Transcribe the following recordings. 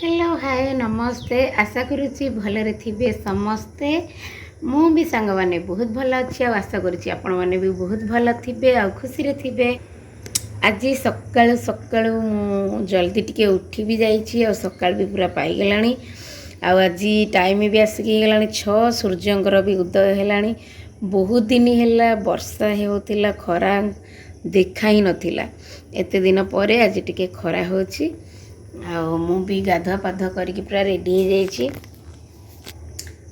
Hello hi नमस्ते आशा करुच्ची भलरे थिबे समस्ते मु भी सांग माने बहुत भल अच्छी आशा करुच्ची आपण माने भी बहुत भल थिबे आ खुशी रे थिबे। आज सकाळु सकाळु जल्दी टिके उठी भी जाइछि और सकाळ भी पूरा पाई गेलानी आ आज टाइम भी आसिक गेलानी 6 सूर्यंकर भी उदय हेलानी। बहुत दिन हेला वर्षा हेउतिला खरा देखा ही नथिला एते दिन परे आज टिके खरा होछि। मु भी गाधुआ पाधुआ करके पूरा रेडी हो जाइए।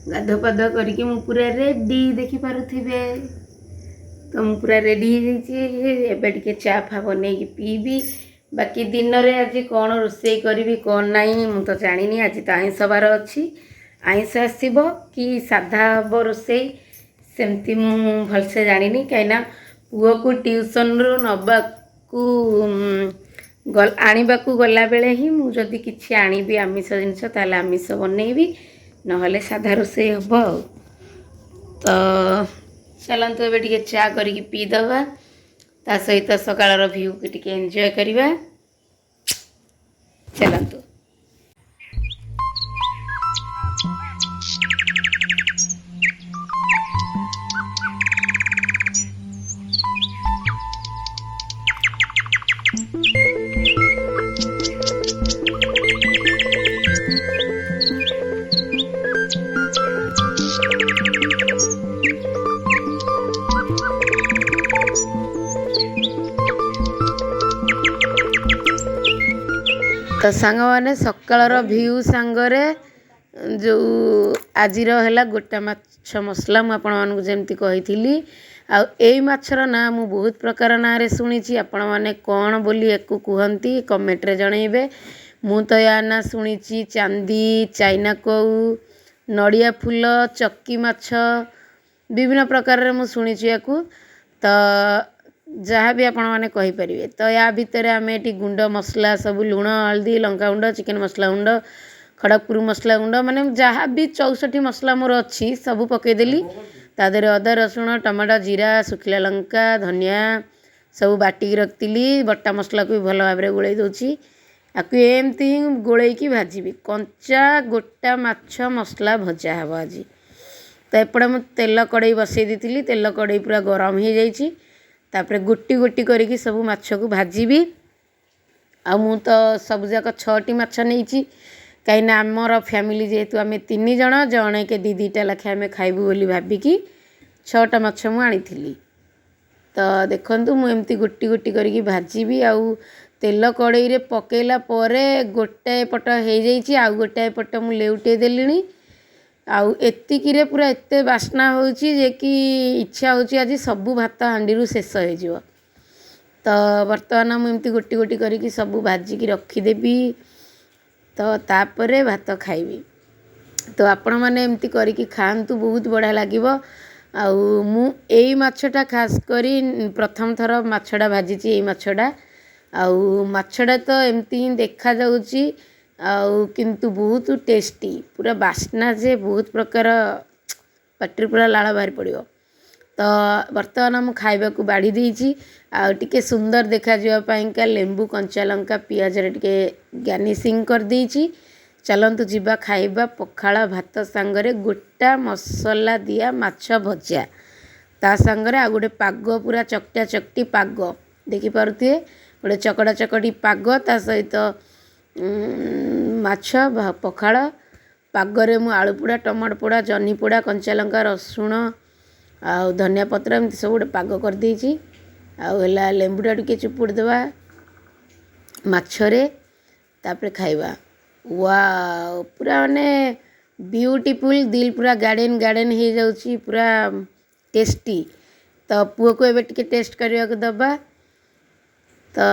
गाधुआ पाधुआ करके मु पूरा रेडी देखी पारुथिबे तो मु पूरा रेडी हो जाइए। टिके चा फा बन पीबी बाकी दिन रे आज कौन रोषे करी कौन नहीं मु तो जानी। आज तो आइंस बार अच्छी आइंस आसब कि साधा हम रोषे सेमती मु भलसे जानी कहीं पुओ को ट्यूशन रु नबाकू आनिबाकू गला बेले ही मु जदि किछि आनिबी आमिष जिनस ताले आमिष बनैबी नहले साधा रोषे हम। तो चलतु एबे टिके चा करिकी पी दबा ता सहित सकाळर व्यू के टिके एंजॉय करिबा। चलतु तो सांग मैंने सकाळर व्यू सांगरे जो आज है गोटा माछ मसला मुझे जमती कही आई माछर ना मु बहुत प्रकार ना रे शुणी आपण मैंने कौन बोली एक कहती कमेंट्रे जनइबे। मु तो या ना शुणी चांदी चाइना कौ नड़िया फूल चक्की माछ विभिन्न प्रकार मु शुणी या तो जहाँ भी आपण मैंने कहींपारे। तो या भितर आम ये गुंड मसला सब लुण हल्दी लंका गुंड चिकेन मसला गुंड खड़गपुर मसला गुंड माने जहाँ भी 64 मसला मोर अच्छी सब पकईदेली तादेह अदा रसुण टमाटो जीरा सुखिला लंका धनिया सब बाटिकी रखी बटा मसला को भी भल भाव में गोल दूची आपको एमती ही गोलैकी भाजी कंचा गोटा माछ मसला भजा हे आज। तो एपटे मुझे तेल कड़े बसई दी तेल कड़े पूरा गरम हो जाइए तापर गोटी गोटी करके सब माछ को भाजीबी। आ मु तो सब जाक 6टी माछ नहीं कहीं आमर फैमिली जेहेतु आम 3 जण जणे के दी दीटा लाखे आम खाइबू बोली भाबिकी 6टा माछ मु आनी। तो देखंतु मु एमती गोटी गोटी करके भाजीबी आउ तेल कड़े रे पकेला परे गोटाए पट हो जाइए आउ गोटाए पट मु लेउटे देलिनी आउ एतिकी पूरा एते बास्ना होची जे कि इच्छा होची आज सबू भात हांडी शेष हो। तो बर्तमान मुझे गोटी गोटी करके सब भाजिकी रखीदेवी तो तापरे भात खाइबी। तो आपण मैंने एमती करके खातु बहुत बढ़िया लगे। आउ मु एई माछटा खास करी प्रथम थर माछटा भाजी एई माछटा आउ माछटा तो एमती ही देखा जाउची आउ किंतु बहुत टेस्टी पूरा बास्ना जे बहुत प्रकार पाटी पूरा लाल बाहरी पड़ो। तो बर्तमान मु खाइबा को बाड़ी देइची आ टिके सुंदर देखा जावाई लेंबू कंचा लंका पियाज टिके गार्निशिंग कर देइची। चलंतु जीवा खाइबा पखाला भात सांगरे गोटा मसला दिया माछ भजा ता सांगरे आ गोटे पाग पूरा चकटा चकटी पाग देखि पारुथिए गोटे चकड़ा चकटी पाग ता सहित माछ पखाल पागरे मु आलू पोड़ा टमाटो पोड़ा जह्नी पोड़ा कंचा लंका रसुण आ धनिया पत्र एमती सब गोटे पाग कर देइची आउला लेंबुटा टिके चुपुड़ देवा माछरे तापर खाइबा। वाओ पूरा माने ब्यूटीफुल दिल पूरा गार्डन गार्डन हो जाउची पूरा टेस्टी। तो पुओ को एबे टिके टेस्ट करने को दबा तो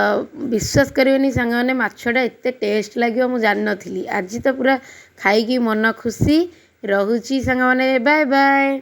विश्वास करेनि सांग मैंने माछटा एते टेस्ट लगे मुझे जान नथिली आज तो पूरा खाई मन खुशी रहुची सांग मैंने बाय बाय।